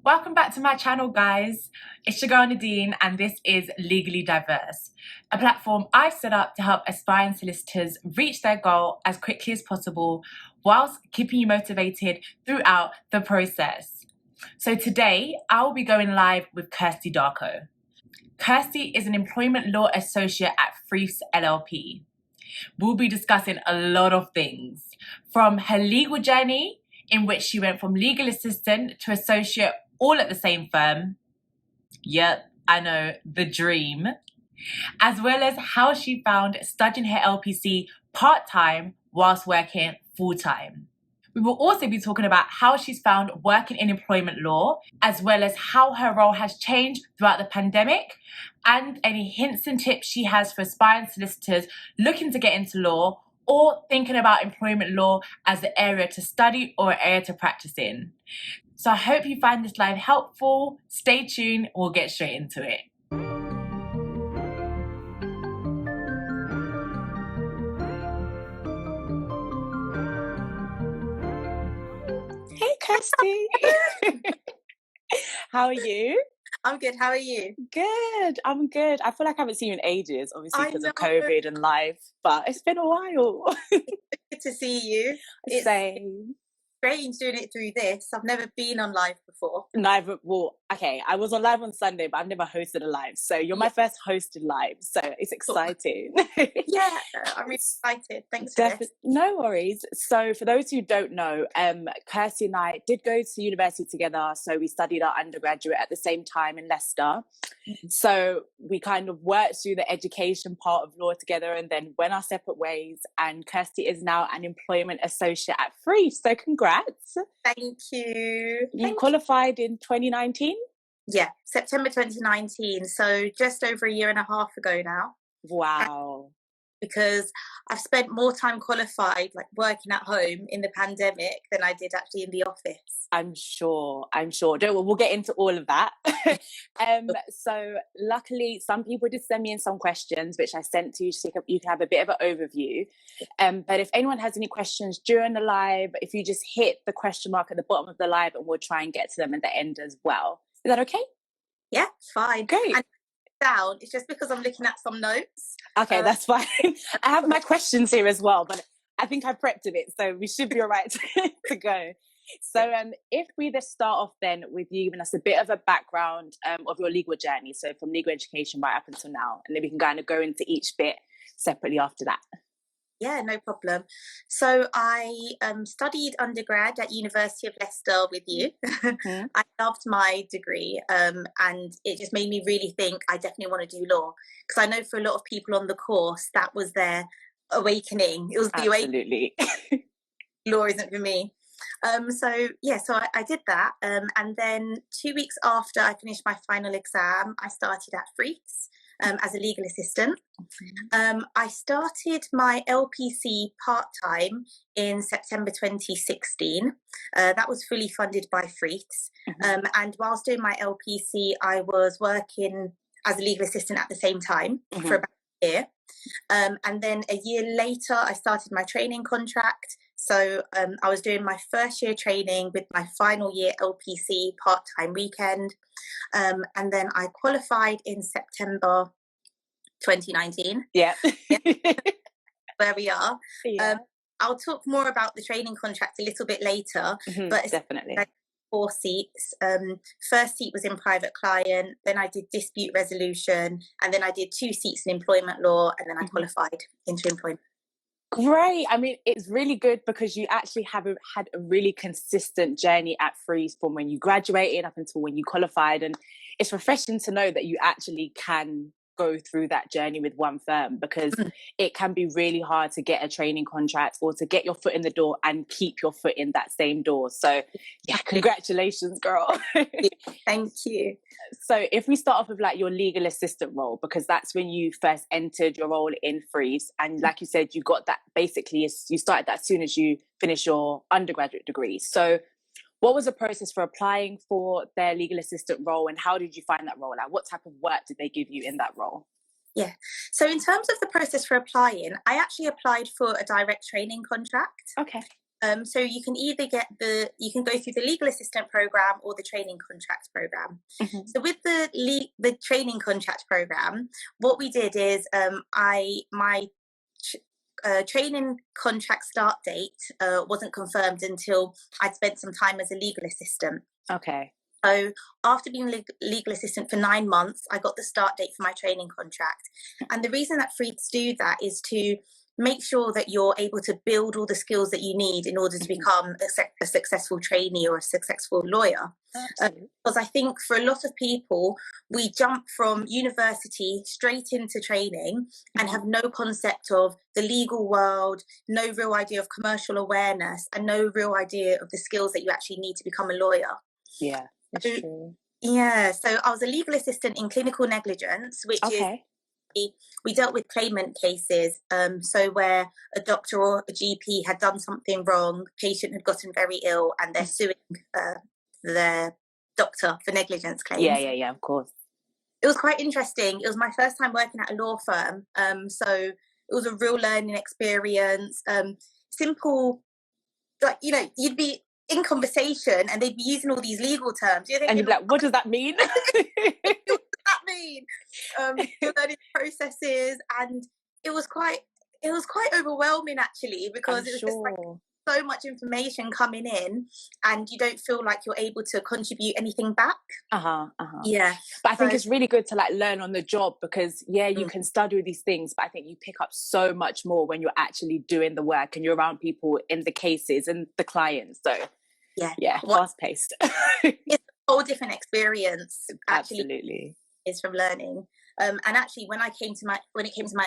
Welcome back to my channel, guys. It's your girl Nadine, and this is Legally Diverse, a platform I've set up to help aspiring solicitors reach their goal as quickly as possible whilst keeping you motivated throughout the process. So today, I will be going live with Kirsty Darko. Kirsty is an employment law associate at Freeths LLP. We'll be discussing a lot of things, from her legal journey, in which she went from legal assistant to associate all at the same firm. Yep, I know, the dream. As well as how she found studying her LPC part-time whilst working full-time. We will also be talking about how she's found working in employment law, as well as how her role has changed throughout the pandemic, and any hints and tips she has for aspiring solicitors looking to get into law or thinking about employment law as an area to study or an area to practice in. So I hope you find this live helpful. Stay tuned, we'll get straight into it. Hey, Kirsty. How are you? I'm good. How are you? Good. I'm good. I feel like I haven't seen you in ages, obviously, because of know. COVID and life, but it's been a while. Good to see you. It's Same. strange doing it through this. I've never been on live before. Well, okay, I was on live on Sunday, but I've never hosted a live. So you're my first hosted live, so it's exciting. Yeah, I'm really excited. Thanks for this. No worries. So for those who don't know, Kirsty and I did go to university together. So we studied our undergraduate at the same time in Leicester. So we kind of worked through the education part of law together and then went our separate ways. And Kirsty is now an employment associate at Freeths. So congrats. Thank you. You qualified in 2019? Yeah, September 2019. So just over a year and a half ago now. Wow. Because I've spent more time qualified, like working at home in the pandemic than I did actually in the office. I'm sure. We'll get into all of that. So luckily, some people did send me in some questions, which I sent to you so you can have a bit of an overview. But if anyone has any questions during the live, if you just hit the question mark at the bottom of the live and we'll try and get to them at the end as well. Is that okay? Yeah, fine. Great. And down, it's just because I'm looking at some notes. Okay, that's fine. I have my questions here as well, but I think I prepped a bit, so we should be all right to go. So if we just start off then with you giving us a bit of a background of your legal journey, so from legal education right up until now, and then we can kind of go into each bit separately after that. Yeah, no problem. So I studied undergrad at University of Leicester with you. Mm-hmm. I loved my degree and it just made me really think I definitely want to do law. Because I know for a lot of people on the course, that was their awakening. It was the Absolutely. awakening. Law isn't for me. So I did that. And then 2 weeks after I finished my final exam, I started at Freeths. As a legal assistant. I started my LPC part-time in September 2016. That was fully funded by Freeths. And whilst doing my LPC, I was working as a legal assistant at the same time for about a year. And then a year later, I started my training contract. So I was doing my first year training with my final year LPC part-time weekend. And then I qualified in September 2019. Yeah. Where we are. Yeah. I'll talk more about the training contract a little bit later. But definitely. 4 seats. First seat was in private client, then I did dispute resolution, and then I did 2 seats in employment law, and then I qualified into employment. Great. I mean, it's really good because you actually had a really consistent journey at Freeths from when you graduated up until when you qualified. And it's refreshing to know that you actually can go through that journey with one firm, because it can be really hard to get a training contract or to get your foot in the door and keep your foot in that same door. So yeah, congratulations, girl. Thank you. So if we start off with like your legal assistant role, because that's when you first entered your role in Freeths, and like you said, you got that basically, you started that as soon as you finished your undergraduate degree. So what was the process for applying for their legal assistant role, and how did you find that role? Like, what type of work did they give you in that role? Yeah. So in terms of the process for applying, I actually applied for a direct training contract. Okay. So you can either you can go through the legal assistant program or the training contract program. Mm-hmm. So with the training contract program, what we did is my training contract start date wasn't confirmed until I'd spent some time as a legal assistant. Okay. So after being legal assistant for 9 months, I got the start date for my training contract. And the reason that Freeths do that is to make sure that you're able to build all the skills that you need in order to become a successful trainee or a successful lawyer. Because I think for a lot of people, we jump from university straight into training and have no concept of the legal world, no real idea of commercial awareness, and no real idea of the skills that you actually need to become a lawyer. Yeah, that's true. Yeah, so I was a legal assistant in clinical negligence, which is we dealt with claimant cases, so where a doctor or a GP had done something wrong, patient had gotten very ill, and they're suing their doctor for negligence claims. Yeah, of course. It was quite interesting. It was my first time working at a law firm, so it was a real learning experience. Simple, like, you know, you'd be in conversation and they'd be using all these legal terms. And you'd be like, what does that mean? What does that mean? You're learning processes, and it was quite overwhelming actually, because it was just like so much information coming in and you don't feel like you're able to contribute anything back. Yeah. But I think it's really good to like learn on the job, because you can study these things, but I think you pick up so much more when you're actually doing the work and you're around people in the cases and the clients. So fast paced. It's a whole different experience actually. Absolutely. Is from learning. And actually when it came to my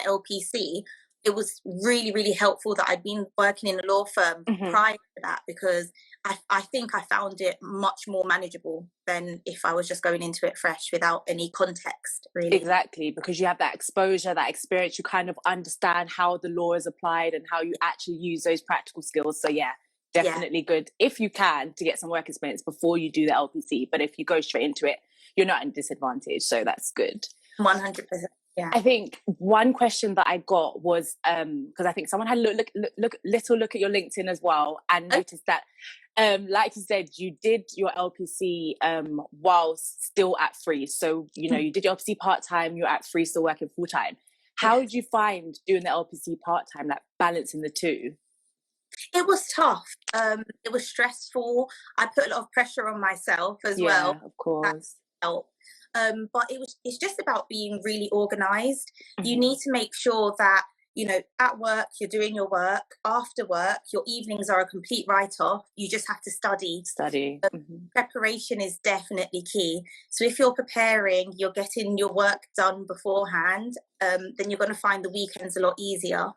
LPC, it was really, really helpful that I'd been working in a law firm prior to that, because I think I found it much more manageable than if I was just going into it fresh without any context, really. Exactly, because you have that exposure, that experience, you kind of understand how the law is applied and how you actually use those practical skills. So definitely good, if you can, to get some work experience before you do the LPC. But if you go straight into it, you're not at a disadvantage. So that's good. 100%. Yeah. I think one question that I got was because I think someone had a little look at your LinkedIn as well, and noticed that, like you said, you did your LPC while still at Freeths. So you know you did your LPC part time. You're at Freeths still working full time. How did you find doing the LPC part time, like balancing the two? It was tough. It was stressful. I put a lot of pressure on myself as well. Of course. But it's just about being really organized. You need to make sure that, you know, at work you're doing your work, after work your evenings are a complete write-off. You just have to study. Preparation is definitely key. So if you're preparing, you're getting your work done beforehand, then you're going to find the weekends a lot easier.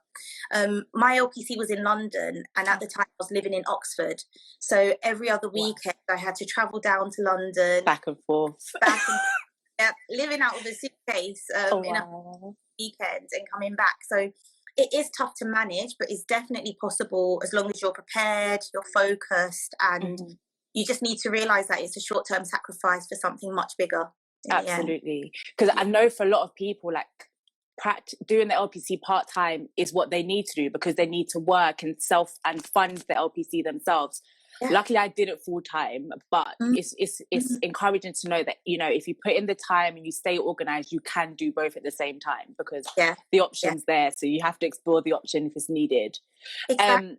My LPC was in London, and at the time I was living in Oxford, so every other weekend I had to travel down to London, back and forth, living out of a suitcase in a weekend and coming back. So it is tough to manage, but it's definitely possible as long as you're prepared, you're focused, and you just need to realize that it's a short-term sacrifice for something much bigger. Absolutely, because I know for a lot of people, like doing the LPC part-time is what they need to do, because they need to work and fund the LPC themselves. Luckily I did it full-time, but it's encouraging to know that, you know, if you put in the time and you stay organized, you can do both at the same time, because the option's there, so you have to explore the option if it's needed. Exactly.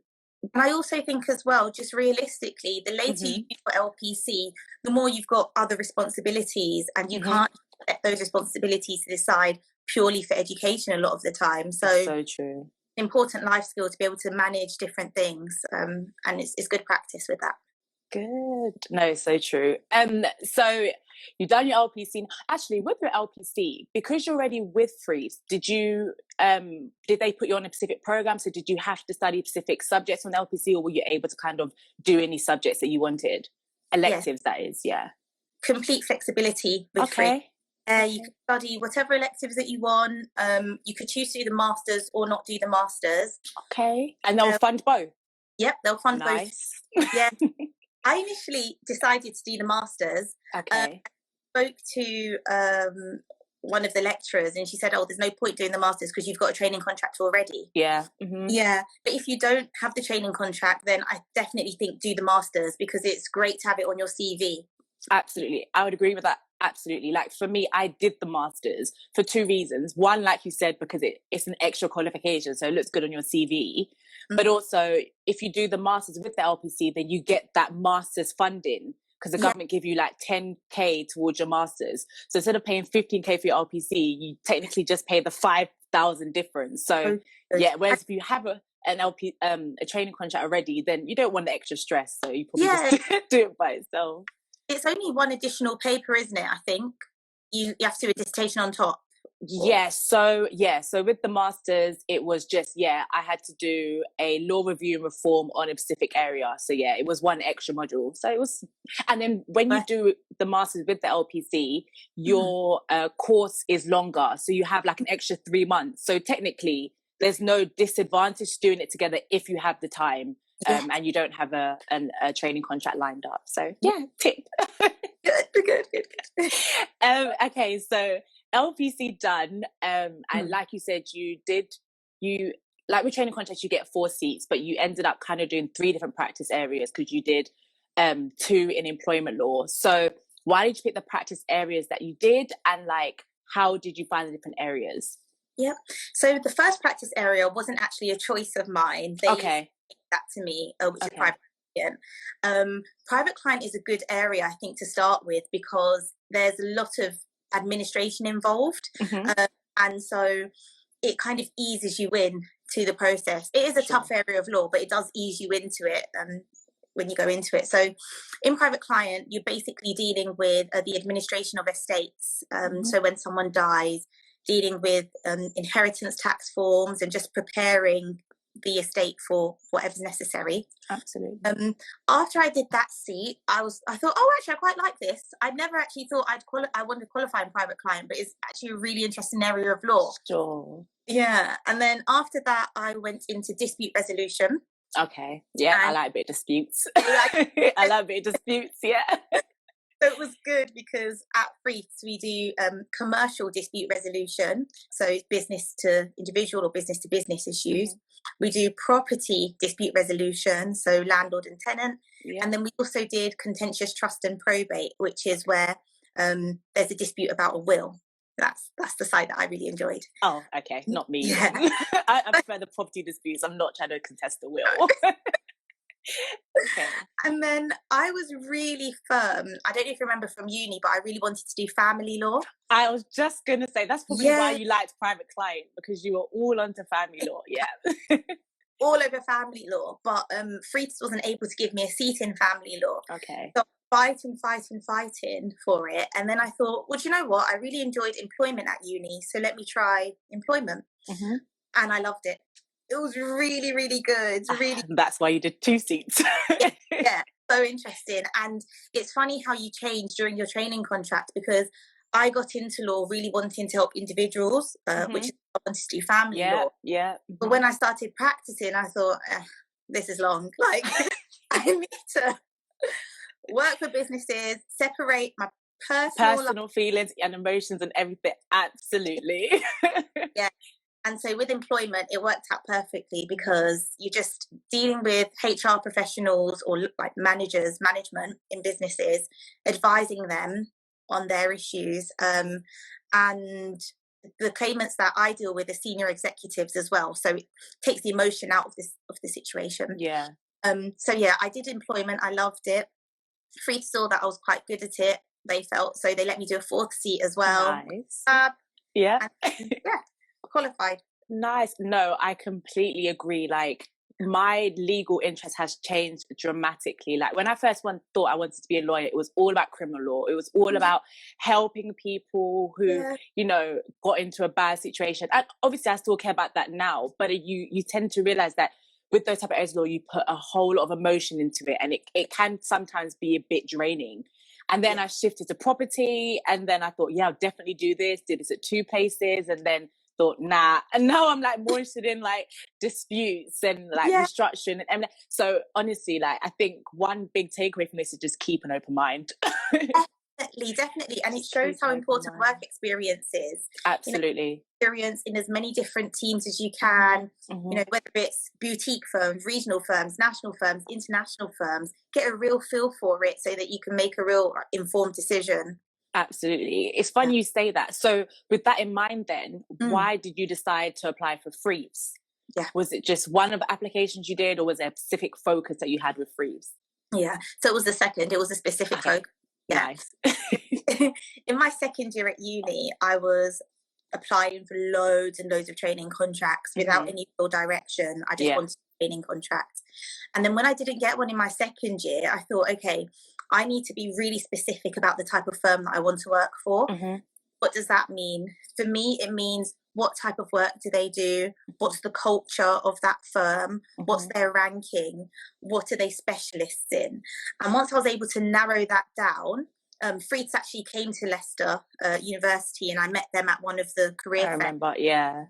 And I also think as well, just realistically, the later you do your LPC, the more you've got other responsibilities, and you can't let those responsibilities to the side purely for education a lot of the time. So true. Important life skill to be able to manage different things, and it's good practice with that. Good. No, so true. So you've done your LPC. Actually, with your LPC, because you're already with Freeths, did they put you on a specific program? So did you have to study specific subjects on the LPC, or were you able to kind of do any subjects that you wanted? Electives, that is, Complete flexibility with Freeths. You can study whatever electives that you want. You could choose to do the masters or not do the masters. Okay. And they'll fund both? Yep, they'll fund both. Yeah. I initially decided to do the masters. Okay. Spoke to one of the lecturers, and she said, oh, there's no point doing the masters because you've got a training contract already. Yeah. Yeah, but if you don't have the training contract, then I definitely think do the masters, because it's great to have it on your CV. Absolutely, I would agree with that. Absolutely. Like for me, I did the masters for 2 reasons. One, like you said, because it's an extra qualification, so it looks good on your CV. But also, if you do the masters with the LPC, then you get that masters funding, because the government give you like 10k towards your masters. So instead of paying 15k for your LPC, you technically just pay the 5,000 difference. So yeah, whereas if you have a training contract already, then you don't want the extra stress. So you probably just do it by itself. It's only one additional paper, isn't it? I think you have to do a dissertation on top. Yes. So with the masters, it was just, I had to do a law review and reform on a specific area. So it was one extra module. So it was, and then when you do the masters with the LPC, your course is longer. So you have like an extra 3 months. So technically there's no disadvantage doing it together if you have the time. And you don't have a training contract lined up. So tip. Good. Okay, so LPC done, and like you said, you like with training contracts you get 4 seats, but you ended up kind of doing 3 different practice areas because you did 2 in employment law. So why did you pick the practice areas that you did, and like how did you find the different areas? Yep. So the first practice area wasn't actually a choice of mine. They gave that to me, which is private client. Private client is a good area, I think, to start with, because there's a lot of administration involved, and so it kind of eases you in to the process. It is a tough area of law, but it does ease you into it when you go into it. So in private client, you're basically dealing with the administration of estates. So when someone dies, dealing with inheritance tax forms and just preparing the estate for whatever's necessary. Absolutely. After I did that seat, I thought, oh, actually, I quite like this. I never actually thought I wanted to qualify in private client, but it's actually a really interesting area of law. Sure. Yeah, and then after that, I went into dispute resolution. Okay. Yeah, I like a bit of disputes. I love a bit of disputes. Yeah. So it was good because at Freeths we do commercial dispute resolution, so business to individual or business to business issues. We do property dispute resolution, so landlord and tenant, and then we also did contentious trust and probate, which is where there's a dispute about a will. That's the side that I really enjoyed. Oh, okay, not me. Yeah. I prefer the property disputes. I'm not trying to contest the will. Okay. And then I was really firm. I don't know if you remember from uni, but I really wanted to do family law. I was just going to say, that's probably why you liked private client, because you were all onto family law. Yeah. All over family law. But Freeths wasn't able to give me a seat in family law. Okay. So fighting for it. And then I thought, well, do you know what? I really enjoyed employment at uni. So let me try employment. And I loved it. It was really, really good. Really. That's why you did 2 seats. Yeah, so interesting. And it's funny how you change during your training contract, because I got into law really wanting to help individuals, which is I wanted to do family law. Yeah. But when I started practicing, I thought, this is long. Like, I need to work for businesses, separate my personal feelings and emotions and everything. Absolutely. Yeah. And so with employment, it worked out perfectly, because you're just dealing with HR professionals or like management in businesses, advising them on their issues. And the claimants that I deal with are senior executives as well. So it takes the emotion out of the situation. Yeah. So yeah, I did employment. I loved it. Freeths saw that I was quite good at it. They felt, so they let me do a 4th seat as well. Nice. Yeah. Qualified. Nice. No, I completely agree. Like, my legal interest has changed dramatically. Like, when I first thought I wanted to be a lawyer, it was all about criminal law. It was all about helping people who, got into a bad situation. And obviously I still care about that now, but you tend to realize that with those type of areas of law, you put a whole lot of emotion into it, and it can sometimes be a bit draining. And then I shifted to property, and then I thought, I'll definitely do this at 2 places, and then thought, nah. And now I'm like more interested in like disputes and like restructuring. And so honestly, like, I think one big takeaway from this is just keep an open mind. Definitely. And it shows how important work experience is. Absolutely. Experience in as many different teams as you can, whether it's boutique firms, regional firms, national firms, international firms, get a real feel for it so that you can make a real informed decision. Absolutely. It's fun you say that. So with that in mind then, why did you decide to apply for Freeths? Yeah. Was it just one of the applications you did, or was there a specific focus that you had with Freeths? Yeah. So it was the second. It was a specific focus. Yeah. Nice. In my second year at uni, I was applying for loads and loads of training contracts without any real direction. I just wanted a training contract. And then when I didn't get one in my second year, I thought, okay, I need to be really specific about the type of firm that I want to work for. What does that mean? For me, it means what type of work do they do? What's the culture of that firm? What's their ranking? What are they specialists in? And once I was able to narrow that down, Freeths actually came to Leicester University, and I met them at one of the career fairs. I remember, yeah.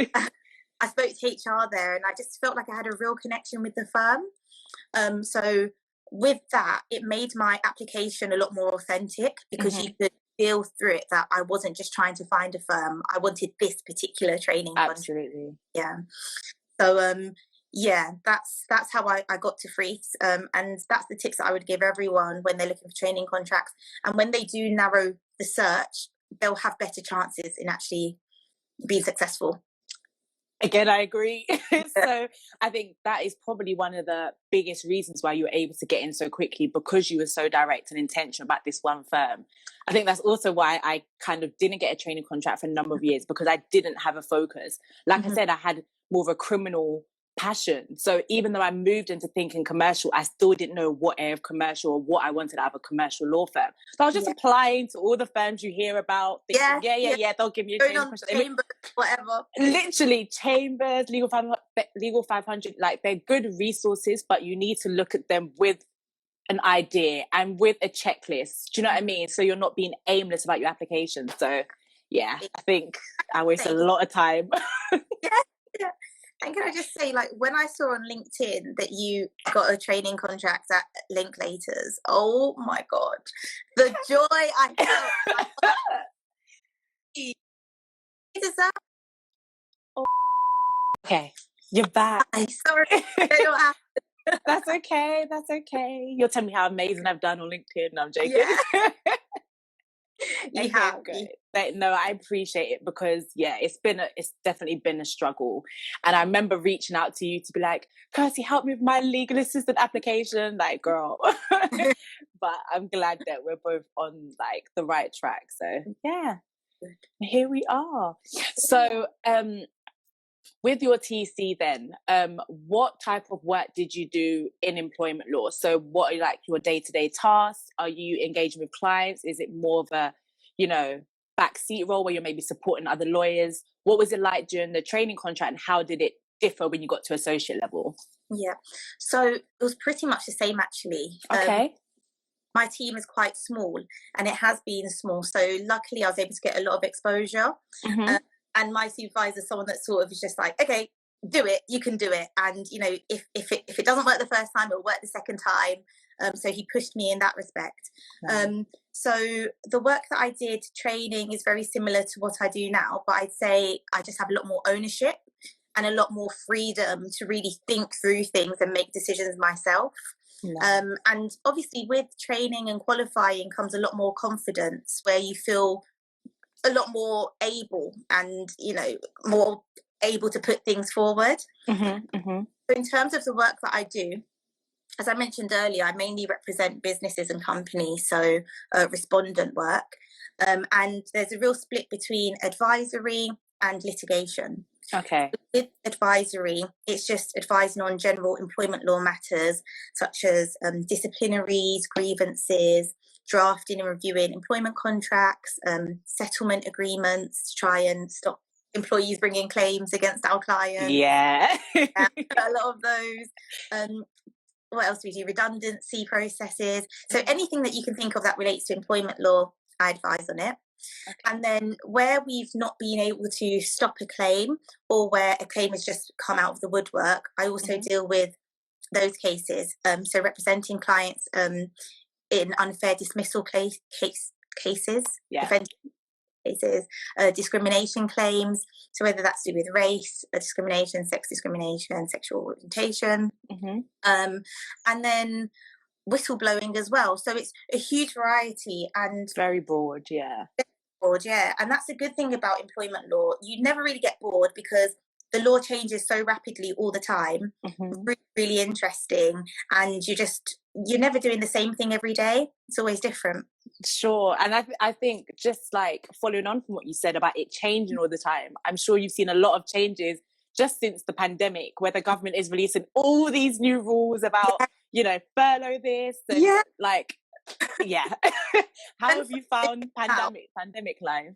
I spoke to HR there, and I just felt like I had a real connection with the firm. So with that, it made my application a lot more authentic, because you could feel through it that I wasn't just trying to find a firm. I wanted this particular training. Absolutely. Yeah. So that's how I got to Freeths, and that's the tips that I would give everyone when they're looking for training contracts. And when they do narrow the search, they'll have better chances in actually being successful. Again, I agree. So I think that is probably one of the biggest reasons why you were able to get in so quickly, because you were so direct and intentional about this one firm. I think that's also why I kind of didn't get a training contract for a number of years, because I didn't have a focus. Like I said, I had more of a criminal passion. So even though I moved into thinking commercial, I still didn't know what area of commercial or what I wanted out of a commercial law firm. So I was just applying to all the firms you hear about. Thinking, they'll give you a training contract. Chambers, whatever. Literally, Chambers, Legal 500, like, they're good resources, but you need to look at them with an idea and with a checklist. Do you know what I mean? So you're not being aimless about your application. So yeah, I think I waste a lot of time. Yeah. And can I just say, like, when I saw on LinkedIn that you got a training contract at Linklaters, oh my God, the joy I felt. You deserve. Okay, you're back. Sorry, I don't have to. That's okay. That's okay. You'll tell me how amazing I've done on LinkedIn. No, I'm joking. Yeah. You have. But no, I appreciate it, because it's definitely been a struggle. And I remember reaching out to you to be like, Kirsty, help me with my legal assistant application. Like, girl. But I'm glad that we're both on like the right track. So yeah, here we are. So with your TC then, what type of work did you do in employment law? So what are like your day-to-day tasks? Are you engaging with clients? Is it more of a, backseat role where you're maybe supporting other lawyers? What was it like during the training contract, and how did it differ when you got to associate level? Yeah, so it was pretty much the same, actually. Okay. My team is quite small, and it has been small. So luckily I was able to get a lot of exposure. And my supervisor is someone that sort of is just like, okay, do it, you can do it. And, if it doesn't work the first time, it'll work the second time. So he pushed me in that respect. So the work that I did training is very similar to what I do now, but I'd say I just have a lot more ownership and a lot more freedom to really think through things and make decisions myself. And obviously with training and qualifying comes a lot more confidence, where you feel a lot more able and, more able to put things forward. So in terms of the work that I do, as I mentioned earlier, I mainly represent businesses and companies, so respondent work. And there's a real split between advisory and litigation. Okay. With advisory, it's just advising on general employment law matters, such as disciplinaries, grievances, drafting and reviewing employment contracts, settlement agreements to try and stop employees bringing claims against our clients. Yeah. A lot of those. What else do we do? Redundancy processes. So anything that you can think of that relates to employment law, I advise on it. Okay. And then where we've not been able to stop a claim, or where a claim has just come out of the woodwork, I also deal with those cases. So representing clients in unfair dismissal cases, defense cases, discrimination claims. So whether that's to do with race, discrimination, sex discrimination, sexual orientation, and then whistleblowing as well. So it's a huge variety and very broad. Yeah. And that's a good thing about employment law. You never really get bored because the law changes so rapidly all the time. Really, really interesting, and you're never doing the same thing every day. It's always different. Sure. And I think just like following on from what you said about it changing all the time, I'm sure you've seen a lot of changes just since the pandemic, where the government is releasing all these new rules about, furlough this and how have you found pandemic life?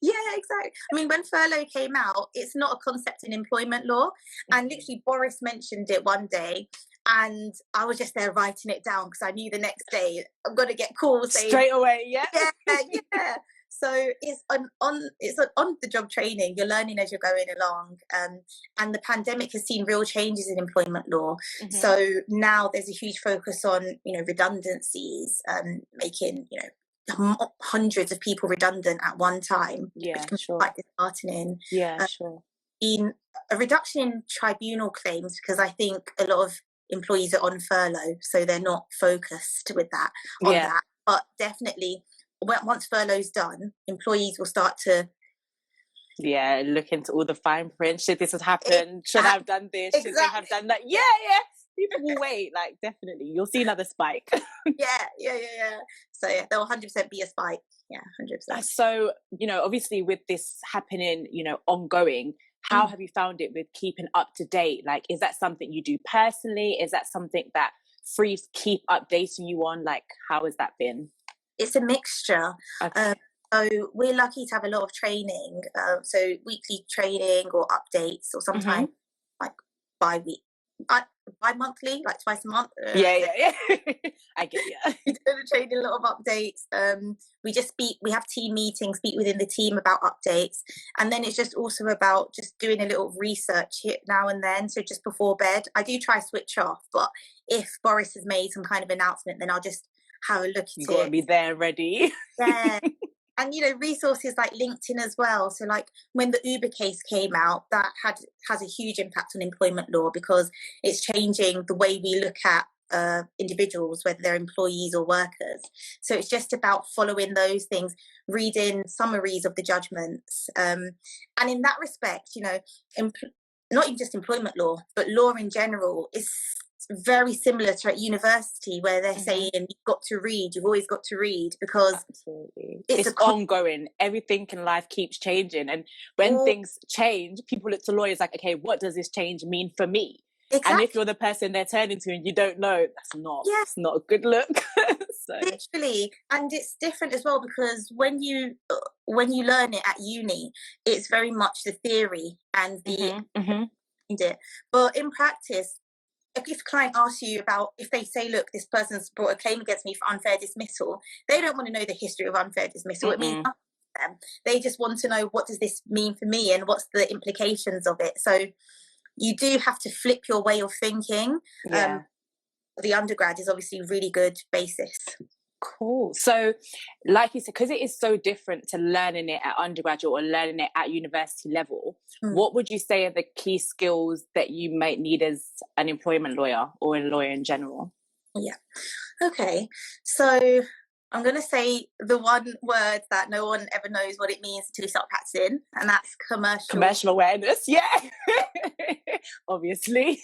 Yeah, exactly. I mean, when furlough came out, it's not a concept in employment law. And literally Boris mentioned it one day and I was just there writing it down because I knew the next day I'm going to get calls saying, straight away. Yeah. So it's on the job training. You're learning as you're going along. And the pandemic has seen real changes in employment law. So now there's a huge focus on, redundancies, making, hundreds of people redundant at one time, which can be quite disheartening. In a reduction in tribunal claims, because I think a lot of employees are on furlough, so they're not focused with that that. But definitely, once furlough's done, employees will start to look into all the fine print. Should this have happened? Should I have done this? Should they have done that? People will wait, definitely. You'll see another spike. So there'll 100% be a spike. 100%. So, obviously with this happening, ongoing, how have you found it with keeping up to date? Is that something you do personally? Is that something that Freeths keep updating you on? How has that been? It's a mixture. Okay. So we're lucky to have a lot of training. So weekly training or updates, or sometimes bi-monthly, twice a month. I get you. We do the training, a lot of updates. We have team meetings, speak within the team about updates. And then it's just also about just doing a little research here now and then. So just before bed, I do try switch off, but if Boris has made some kind of announcement, then I'll just have a look at it. You've got to be there ready. Yeah. And, resources like LinkedIn as well. So when the Uber case came out, that has a huge impact on employment law because it's changing the way we look at individuals, whether they're employees or workers. So it's just about following those things, reading summaries of the judgments. And in that respect, not even just employment law, but law in general is very similar to at university where they're saying you've got to read, you've always got to read, because it's ongoing. Everything in life keeps changing, and when things change, people look to lawyers okay, what does this change mean for me? Exactly. And if you're the person they're turning to and you don't know, that's not a good look. So. Literally. And it's different as well because when you learn it at uni, it's very much the theory and it. But in practice, if a client asks you about, if they say, look, this person's brought a claim against me for unfair dismissal, they don't want to know the history of unfair dismissal. It means nothing to them. They just want to know, what does this mean for me and what's the implications of it? So you do have to flip your way of thinking. The undergrad is obviously a really good basis. Cool. So like you said, because it is so different to learning it at undergraduate or learning it at university level, what would you say are the key skills that you might need as an employment lawyer or a lawyer in general? Okay, so I'm going to say the one word that no one ever knows what it means until you start practicing, and that's commercial awareness. Obviously.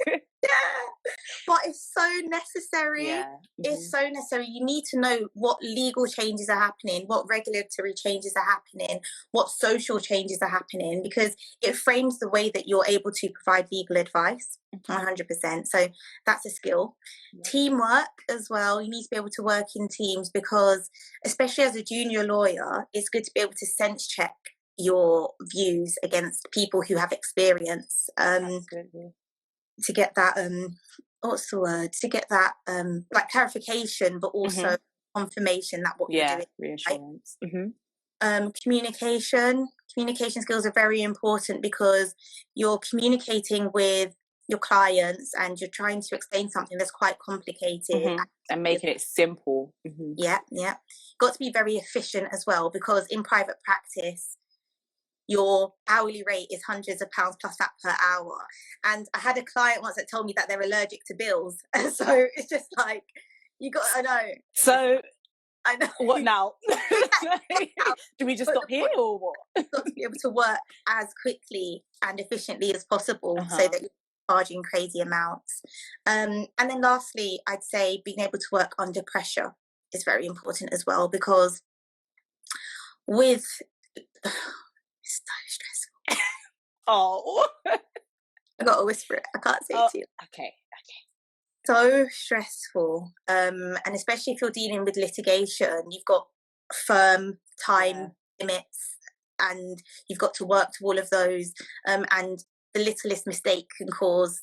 But it's so necessary. It's so necessary. You need to know what legal changes are happening, what regulatory changes are happening, what social changes are happening, because it frames the way that you're able to provide legal advice. 100%. So that's a skill. Teamwork as well. You need to be able to work in teams because, especially as a junior lawyer, it's good to be able to sense check your views against people who have experience. To get that to get that clarification, but also confirmation that what you're doing, reassurance. Communication skills are very important because you're communicating with your clients and you're trying to explain something that's quite complicated and making it simple. Yeah, got to be very efficient as well, because in private practice your hourly rate is hundreds of pounds plus that per hour. And I had a client once that told me that they're allergic to bills. So it's just like, I know. So I know. What now? Do we just stop here or what? You've got to be able to work as quickly and efficiently as possible so that you're charging crazy amounts. And then lastly, I'd say being able to work under pressure is very important as well, because with it's so stressful. Oh. I got to whisper it. I can't say it to you. Okay. So stressful. And especially if you're dealing with litigation, you've got firm time limits and you've got to work to all of those. And the littlest mistake can cause,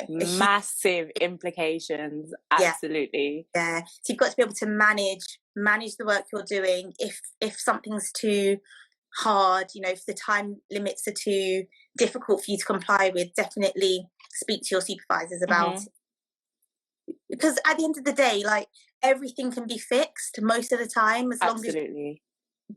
massive implications. Absolutely. Yeah. So you've got to be able to manage the work you're doing. If something's too hard, if the time limits are too difficult for you to comply with, definitely speak to your supervisors about it. Because at the end of the day, everything can be fixed most of the time, as long as you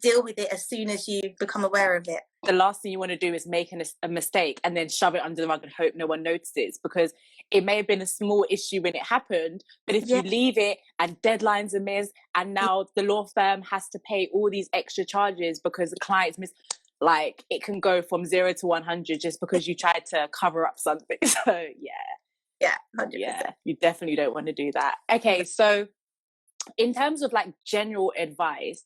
deal with it as soon as you become aware of it. The last thing you want to do is make a mistake and then shove it under the rug and hope no one notices, because it may have been a small issue when it happened, but if you leave it and deadlines are missed and now the law firm has to pay all these extra charges because the client's missed, it can go from 0 to 100 just because you tried to cover up something. So yeah, 100%. Yeah, you definitely don't want to do that. Okay, so in terms of general advice,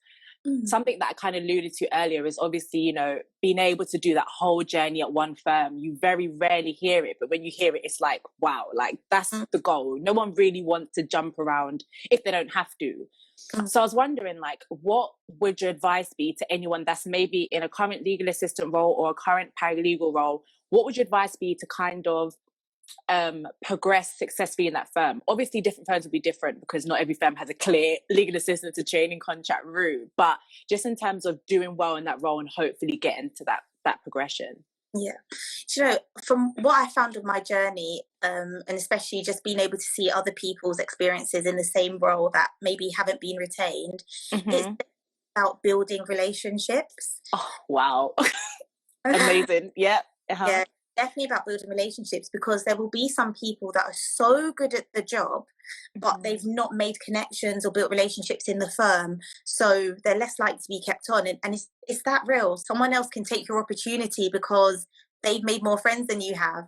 something that I kind of alluded to earlier is obviously, being able to do that whole journey at one firm. You very rarely hear it, but when you hear it, it's wow, that's the goal. No one really wants to jump around if they don't have to. So I was wondering, what would your advice be to anyone that's maybe in a current legal assistant role or a current paralegal role? What would your advice be to kind of progress successfully in that firm? Obviously different firms will be different because not every firm has a clear legal assistant to training contract route, but just in terms of doing well in that role and hopefully getting to that progression. From what I found of my journey, and especially just being able to see other people's experiences in the same role that maybe haven't been retained, it's about building relationships. Oh wow. Amazing. Yeah, definitely about building relationships, because there will be some people that are so good at the job but they've not made connections or built relationships in the firm, so they're less likely to be kept on. And it's that real. Someone else can take your opportunity because they've made more friends than you have.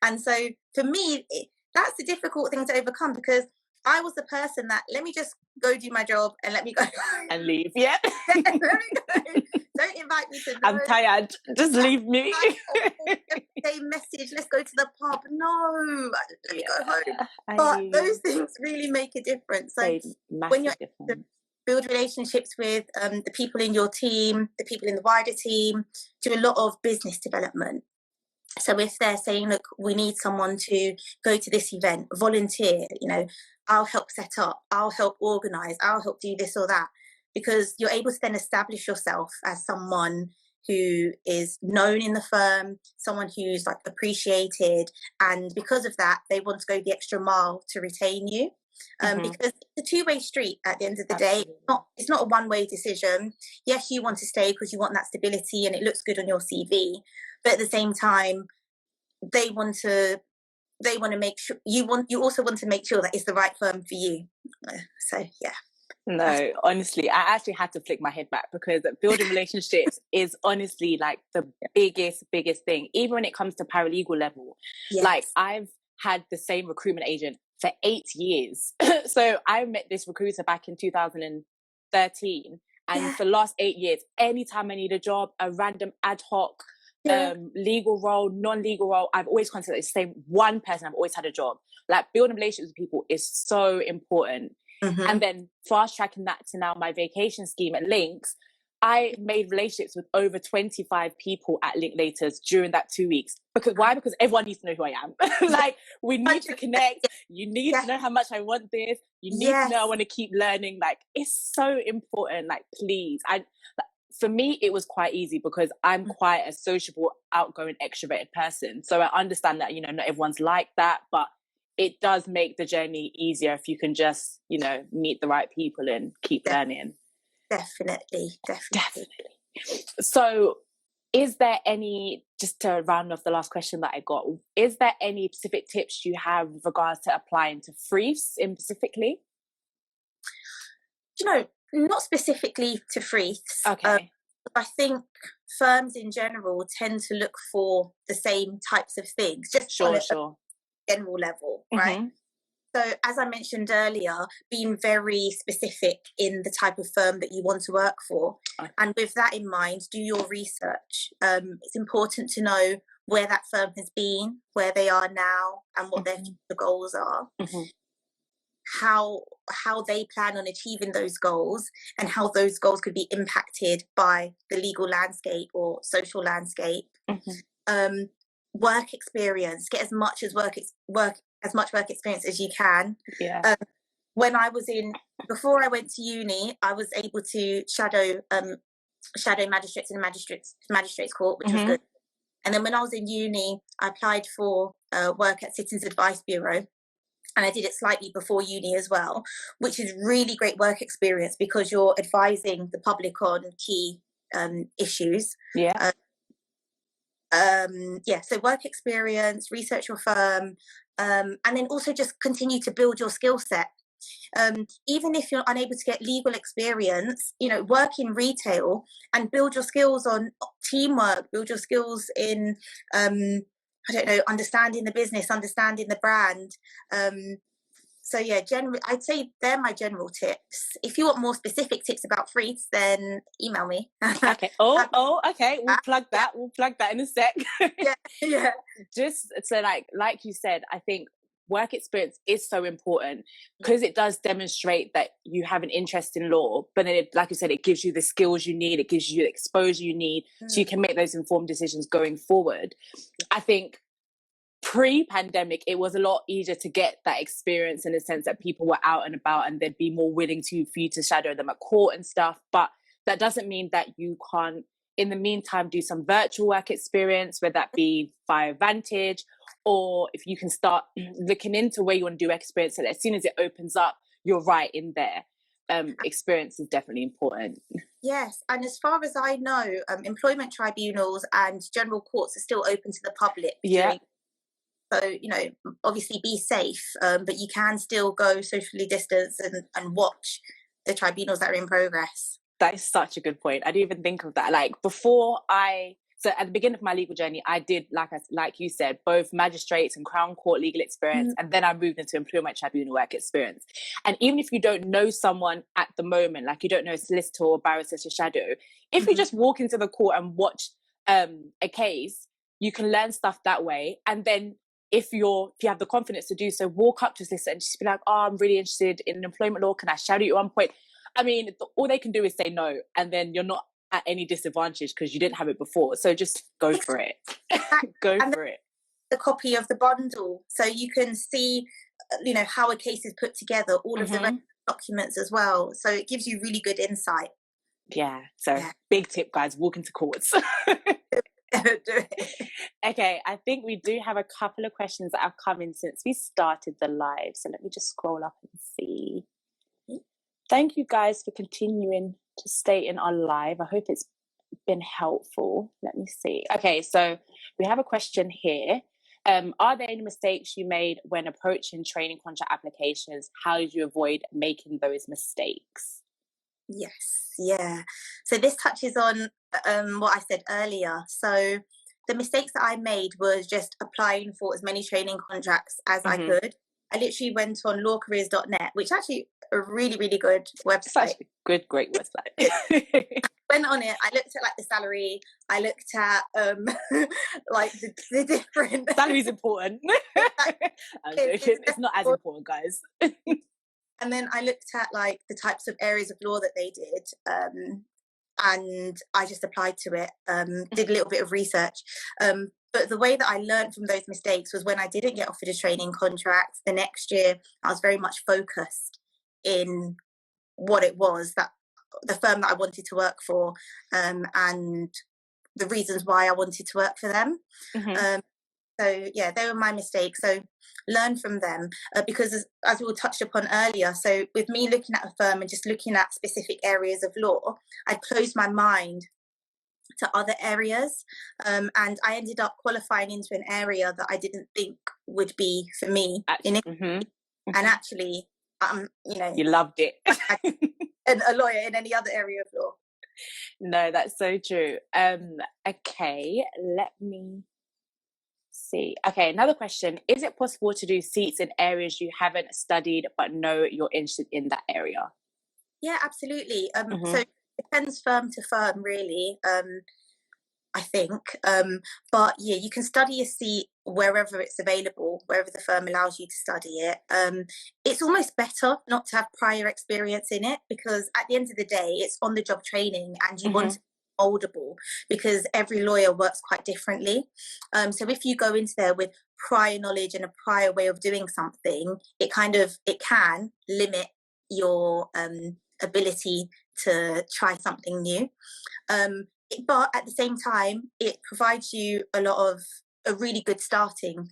And so for me, that's a difficult thing to overcome, because I was the person that, let me just go do my job and let me go and leave. Yeah. Let me go. Don't invite me to. I'm tired. Just leave me. Say message. Let's go to the pub. No, let me go home. But those things really make a difference. So when you're to build relationships with the people in your team, the people in the wider team, do a lot of business development. So if they're saying, look, we need someone to go to this event, volunteer, I'll help set up, I'll help organise, I'll help do this or that, because you're able to then establish yourself as someone who is known in the firm, someone who's appreciated, and because of that, they want to go the extra mile to retain you. Because it's a two-way street at the end of the day. It's not a one-way decision. Yes, you want to stay because you want that stability and it looks good on your CV, but at the same time, they want to make sure you also want to make sure that it's the right firm for you. So yeah. No, honestly, I actually had to flick my head back, because building relationships is honestly the biggest thing, even when it comes to paralegal level. Yes. I've had the same recruitment agent for 8 years. So I met this recruiter back in 2013. And for the last 8 years, anytime I need a job, a random ad hoc legal role, non-legal role, I've always contacted the same one person. I've always had a job. Building relationships with people is so important. And then fast tracking that to now my vacation scheme at Links, I made relationships with over 25 people at Linklaters during that 2 weeks. Why? Because everyone needs to know who I am. We need to connect. You need to know how much I want this. You need to know I want to keep learning. It's so important. Please. for me, it was quite easy because I'm quite a sociable, outgoing, extroverted person. So I understand that, not everyone's like that, but it does make the journey easier if you can just, meet the right people and keep learning. Definitely. So is there any, just to round off the last question that I got, is there any specific tips you have with regards to applying to Freeths in specifically? Not specifically to Freeths. Okay. I think firms in general tend to look for the same types of things, just on a general level, right? So as I mentioned earlier, being very specific in the type of firm that you want to work for. Okay. And with that in mind, do your research. It's important to know where that firm has been, where they are now, and what their future goals are. How they plan on achieving those goals, and how those goals could be impacted by the legal landscape or social landscape. Work experience, get as much work experience as you can. When I was before I went to uni, I was able to shadow magistrates in a magistrates court, which was good. And then when I was in uni, I applied for work at Citizens Advice Bureau, and I did it slightly before uni as well, which is really great work experience because you're advising the public on key issues. So work experience, research your firm, and then also just continue to build your skill set. Even if you're unable to get legal experience, work in retail and build your skills on teamwork, build your skills in understanding the business, understanding the brand. Generally, I'd say they're my general tips. If you want more specific tips about Freeths, then email me. Okay. Okay. We'll plug that. We'll plug that in a sec. Yeah. Just so, like you said, I think work experience is so important because it does demonstrate that you have an interest in law. But then, like you said, it gives you the skills you need. It gives you the exposure you need, so you can make those informed decisions going forward. I think pre-pandemic, it was a lot easier to get that experience in the sense that people were out and about and they'd be more willing for you to shadow them at court and stuff. But that doesn't mean that you can't, in the meantime, do some virtual work experience, whether that be via Vantage, or if you can start looking into where you want to do experience, so that as soon as it opens up, you're right in there. Experience is definitely important. Yes, and as far as I know, employment tribunals and general courts are still open to the public. So, obviously be safe, but you can still go socially distance and watch the tribunals that are in progress. That is such a good point. I didn't even think of that. So at the beginning of my legal journey, I did, like you said, both magistrates and Crown Court legal experience, and then I moved into employment tribunal work experience. And even if you don't know someone at the moment, like you don't know a solicitor or barrister to shadow, if you just walk into the court and watch a case, you can learn stuff that way. And then if you have the confidence to do so, walk up to a solicitor and just be like, I'm really interested in employment law. Can I shadow you at one point? I mean, all they can do is say no, and then you're not at any disadvantage because you didn't have it before. So just go for it. Go for it. The copy of the bundle, so you can see, how a case is put together, all of the documents as well. So it gives you really good insight. Yeah. So big tip, guys, walk into courts. Okay, I think we do have a couple of questions that have come in since we started the live. So let me just scroll up and see. Thank you guys for continuing to stay in our live. I hope it's been helpful. Let me see. Okay, so we have a question here. Are there any mistakes you made when approaching training contract applications? How did you avoid making those mistakes? Yes, yeah. So this touches on what I said earlier. So the mistakes that I made was just applying for as many training contracts as I could. I literally went on lawcareers.net, which actually a really, really good website. Great website. Went on it. I looked at the salary. I looked at the different. Salary's important. I'm joking. It's not as important, guys. And then I looked at the types of areas of law that they did, and I just applied to it. Did a little bit of research. But the way that I learned from those mistakes was when I didn't get offered a training contract the next year, I was very much focused in what it was that the firm that I wanted to work for, and the reasons why I wanted to work for them. So yeah, they were my mistakes. So learn from them, because as we were touched upon earlier, so with me looking at a firm and just looking at specific areas of law, I closed my mind to other areas, and I ended up qualifying into an area that I didn't think would be for me in it. And actually, you loved it. And a lawyer in any other area of law. No, that's so true. Okay, let me see. Okay, another question. Is it possible to do seats in areas you haven't studied but know you're interested in that area? Yeah, absolutely. So it depends firm to firm, really, I think. But yeah, you can study a seat wherever it's available, wherever the firm allows you to study it. It's almost better not to have prior experience in it, because at the end of the day, it's on the job training, and you want to be moldable, because every lawyer works quite differently. So if you go into there with prior knowledge and a prior way of doing something, it can limit your ability to try something new. But at the same time, it provides you a really good starting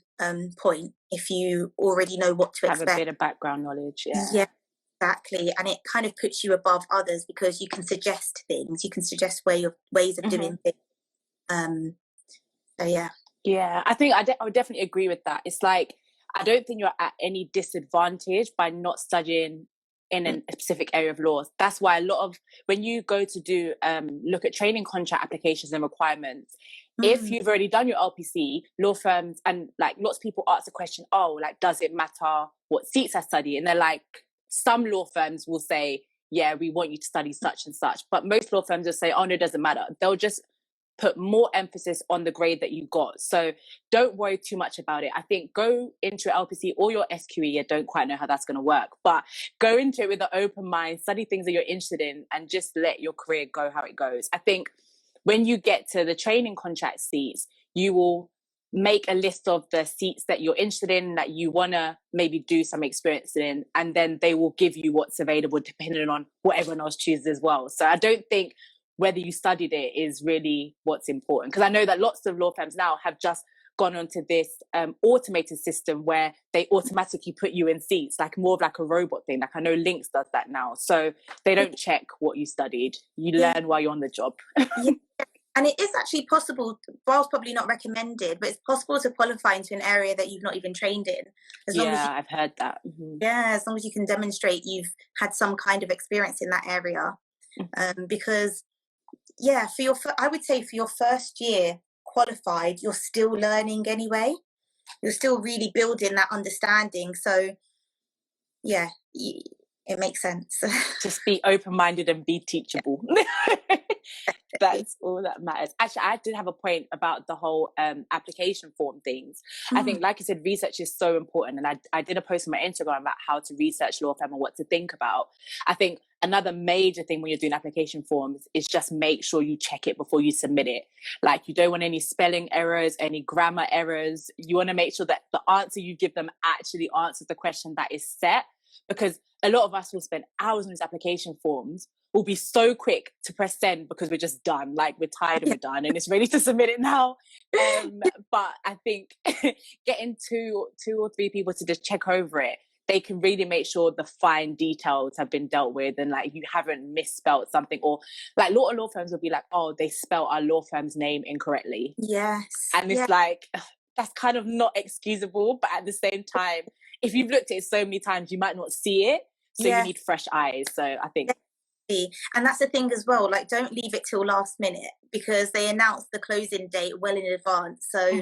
point if you already know what to expect. Have a bit of background knowledge, Yeah, exactly. And it kind of puts you above others, because you can suggest things, you can suggest ways of doing things. So yeah. Yeah, I think I would definitely agree with that. It's like, I don't think you're at any disadvantage by not studying in a specific area of law. That's why when you go to do look at training contract applications and requirements, if you've already done your LPC, law firms and like lots of people ask the question, oh, like, does it matter what seats I study? And they're like, some law firms will say, yeah, we want you to study such and such, but most law firms will say, oh no, it doesn't matter. They'll just put more emphasis on the grade that you got. So don't worry too much about it. I think go into your LPC or your SQE. I don't quite know how that's going to work, but go into it with an open mind, study things that you're interested in, and just let your career go how it goes. I think when you get to the training contract seats, you will make a list of the seats that you're interested in, that you want to maybe do some experience in, and then they will give you what's available depending on what everyone else chooses as well. So I don't think whether you studied it is really what's important, because I know that lots of law firms now have just gone onto this automated system where they automatically put you in seats, like more of like a robot thing. Like I know Links does that now, so they don't check what you studied. You learn while you're on the job. Yeah. And it is actually possible, whilst probably not recommended, but it's possible to qualify into an area that you've not even trained in. I've heard that. Yeah, as long as you can demonstrate you've had some kind of experience in that area. Because yeah, I would say for your first year qualified, you're still learning anyway. You're still really building that understanding. So yeah, it makes sense. Just be open-minded and be teachable. That's all that matters. Actually, I did have a point about the whole application form things. I think, like you said, research is so important. And I did a post on my Instagram about how to research law firm and what to think about. I think another major thing when you're doing application forms is just make sure you check it before you submit it. Like, you don't want any spelling errors, any grammar errors. You want to make sure that the answer you give them actually answers the question that is set. Because a lot of us will spend hours on these application forms, will be so quick to press send because we're just done. Like, we're tired and we're done and it's ready to submit it now. But I think getting two or three people to just check over it, they can really make sure the fine details have been dealt with, and like you haven't misspelled something, or like law firms will be like, oh, they spelled our law firm's name incorrectly. Yes. And it's like, that's kind of not excusable, but at the same time, if you've looked at it so many times, you might not see it. So you need fresh eyes. So I think. And that's the thing as well, like, don't leave it till last minute, because they announce the closing date well in advance. So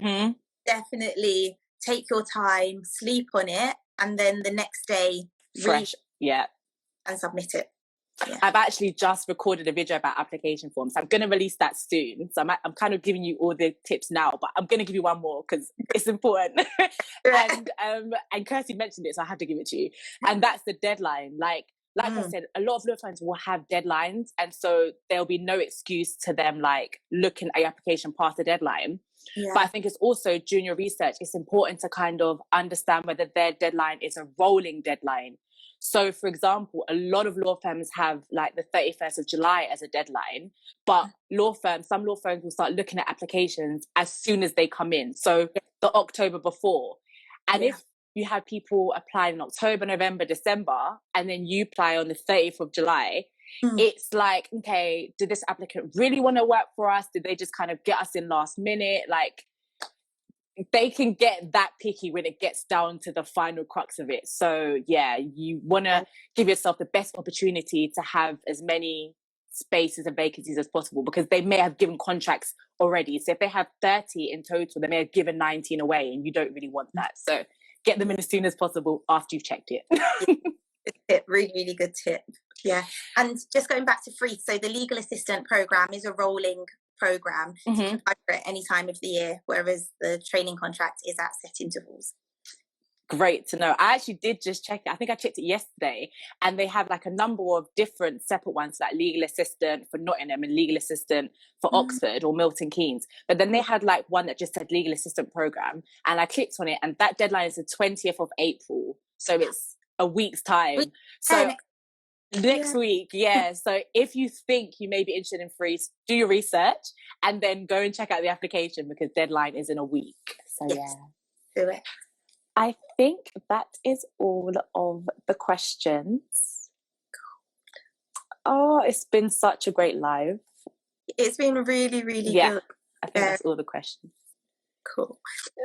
definitely take your time, sleep on it, and then the next day fresh and submit it. I've actually just recorded a video about application forms. I'm going to release that soon, so I'm kind of giving you all the tips now, but I'm going to give you one more because it's important. And Kirsty mentioned it, so I have to give it to you. And that's the deadline. Like I said, a lot of law firms will have deadlines, and so there'll be no excuse to them like looking at your application past the deadline. But I think it's also, during your research, it's important to kind of understand whether their deadline is a rolling deadline. So, for example, a lot of law firms have like the 31st of July as a deadline, but some law firms will start looking at applications as soon as they come in. So the October before. And if you have people apply in October, November, December, and then you apply on the 30th of July, it's like, okay, did this applicant really want to work for us? Did they just kind of get us in last minute? Like, they can get that picky when it gets down to the final crux of it. So yeah, you want to give yourself the best opportunity to have as many spaces and vacancies as possible, because they may have given contracts already. So if they have 30 in total, they may have given 19 away, and you don't really want that. So get them in as soon as possible after you've checked it. Good tip, really, really good tip. Yeah. And just going back to Freeths, so the legal assistant program is a rolling program. You can apply for it any time of the year, whereas the training contract is at set intervals. Great to know. I actually did just check it. I think I checked it yesterday, and they have like a number of different separate ones, like legal assistant for Nottingham and legal assistant for Oxford or Milton Keynes. But then they had like one that just said legal assistant program, and I clicked on it, and that deadline is the 20th of April. So it's a week's time. So next week, yeah. So if you think you may be interested in Freeths, do your research and then go and check out the application, because deadline is in a week. So do it. I think that is all of the questions. Oh, it's been such a great live. It's been really, really good. I think that's all the questions. Cool.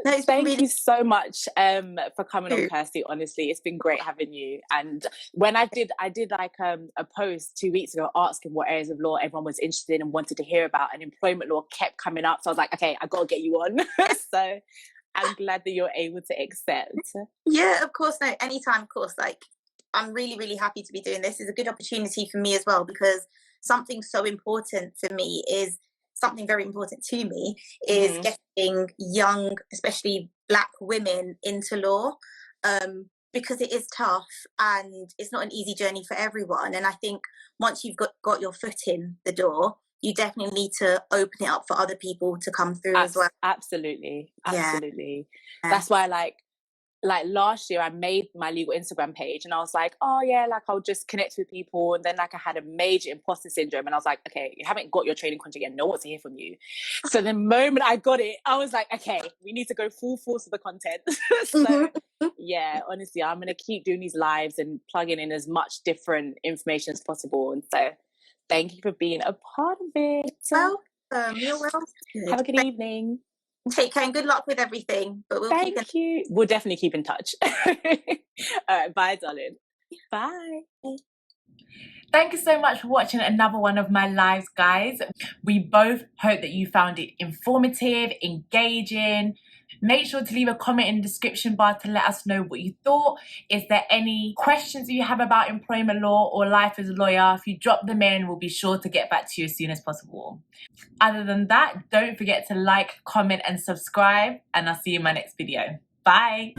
No, Thank you so much for coming on, Kirsty. Honestly, it's been great having you. And when I did like a post 2 weeks ago asking what areas of law everyone was interested in and wanted to hear about, and employment law kept coming up. So I was like, okay, I got to get you on. So I'm glad that you're able to accept. Yeah, of course. No, anytime, of course. Like, I'm really, really happy to be doing this. It's a good opportunity for me as well, because something so important for me is something very important to me is getting young, especially Black women into law, because it is tough and it's not an easy journey for everyone. And I think once you've got your foot in the door, you definitely need to open it up for other people to come through as well. Absolutely. That's why like last year I made my legal Instagram page, and I was like, oh yeah, like I'll just connect with people. And then like I had a major imposter syndrome, and I was like, okay, you haven't got your training contract yet, no one wants to hear from you. So the moment I got it, I was like, okay, we need to go full force of the content. So yeah, honestly, I'm gonna keep doing these lives and plugging in as much different information as possible. And so thank you for being a part of it. Welcome. You're welcome. Have a good evening. Take care and good luck with everything. But We'll definitely keep in touch. All right, bye, darling. Bye. Thank you so much for watching another one of my lives, guys. We both hope that you found it informative, engaging. Make sure to leave a comment in the description bar to let us know what you thought. Is there any questions you have about employment law or life as a lawyer? If you drop them in, we'll be sure to get back to you as soon as possible. Other than that, don't forget to like, comment and subscribe, and I'll see you in my next video. Bye.